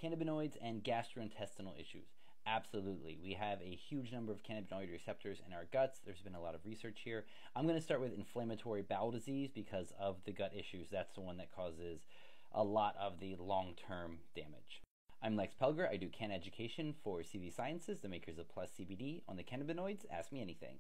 cannabinoids and gastrointestinal issues. Absolutely. We have a huge number of cannabinoid receptors in our guts. There's been a lot of research here. I'm going to start with inflammatory bowel disease because of the gut issues. That's the one that causes a lot of the long-term damage. I'm Lex Pelger. I do Canna Education for CV Sciences, the makers of Plus CBD. On the cannabinoids, ask me anything.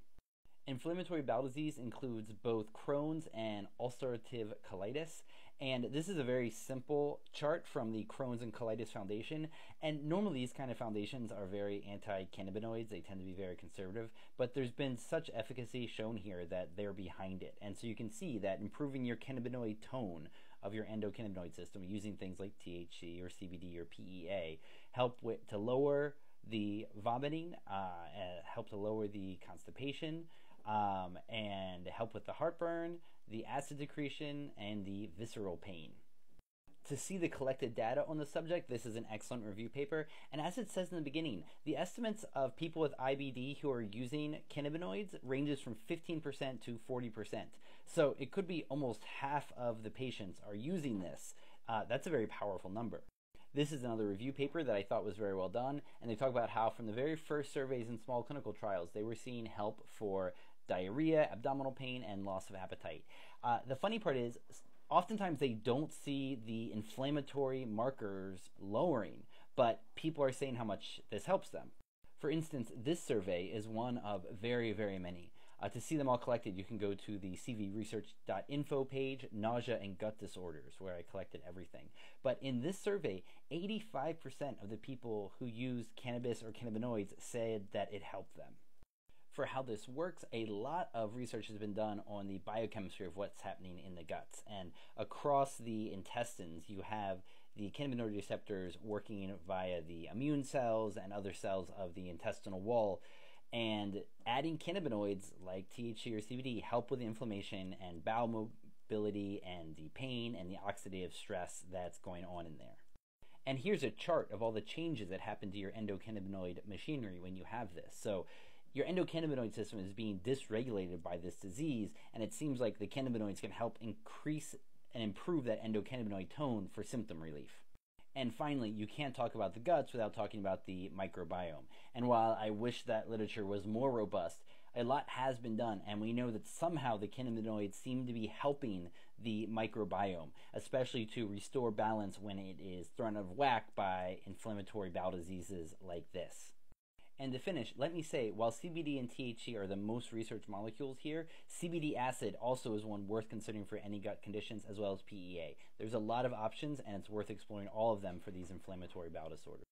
Inflammatory bowel disease includes both Crohn's and ulcerative colitis, and this is a very simple chart from the Crohn's and Colitis Foundation. And normally these kind of foundations are very anti-cannabinoids. They tend to be very conservative, but there's been such efficacy shown here that they're behind it. And so you can see that improving your cannabinoid tone of your endocannabinoid system using things like THC or CBD or PEA help to lower the vomiting, help to lower the constipation, and help with the heartburn, the acid secretion, and the visceral pain. To see the collected data on the subject, this is an excellent review paper, and as it says in the beginning, the estimates of people with IBD who are using cannabinoids ranges from 15% to 40%. So it could be almost half of the patients are using this. That's a very powerful number. This is another review paper that I thought was very well done, and they talk about how from the very first surveys in small clinical trials, they were seeing help for diarrhea, abdominal pain, and loss of appetite. The funny part is, oftentimes they don't see the inflammatory markers lowering, but people are saying how much this helps them. For instance, this survey is one of very, very many. To see them all collected, you can go to the CVResearch.info page, nausea and gut disorders, where I collected everything. But in this survey, 85% of the people who used cannabis or cannabinoids said that it helped them. For how this works, a lot of research has been done on the biochemistry of what's happening in the guts. And across the intestines, you have the cannabinoid receptors working via the immune cells and other cells of the intestinal wall. And adding cannabinoids like THC or CBD help with the inflammation and bowel mobility and the pain and the oxidative stress that's going on in there. And here's a chart of all the changes that happen to your endocannabinoid machinery when you have this. So your endocannabinoid system is being dysregulated by this disease, and it seems like the cannabinoids can help increase and improve that endocannabinoid tone for symptom relief. And finally, you can't talk about the guts without talking about the microbiome. And while I wish that literature was more robust, a lot has been done, and we know that somehow the cannabinoids seem to be helping the microbiome, especially to restore balance when it is thrown out of whack by inflammatory bowel diseases like this. And to finish, let me say, while CBD and THC are the most researched molecules here, CBD acid also is one worth considering for any gut conditions, as well as PEA. There's a lot of options, and it's worth exploring all of them for these inflammatory bowel disorders.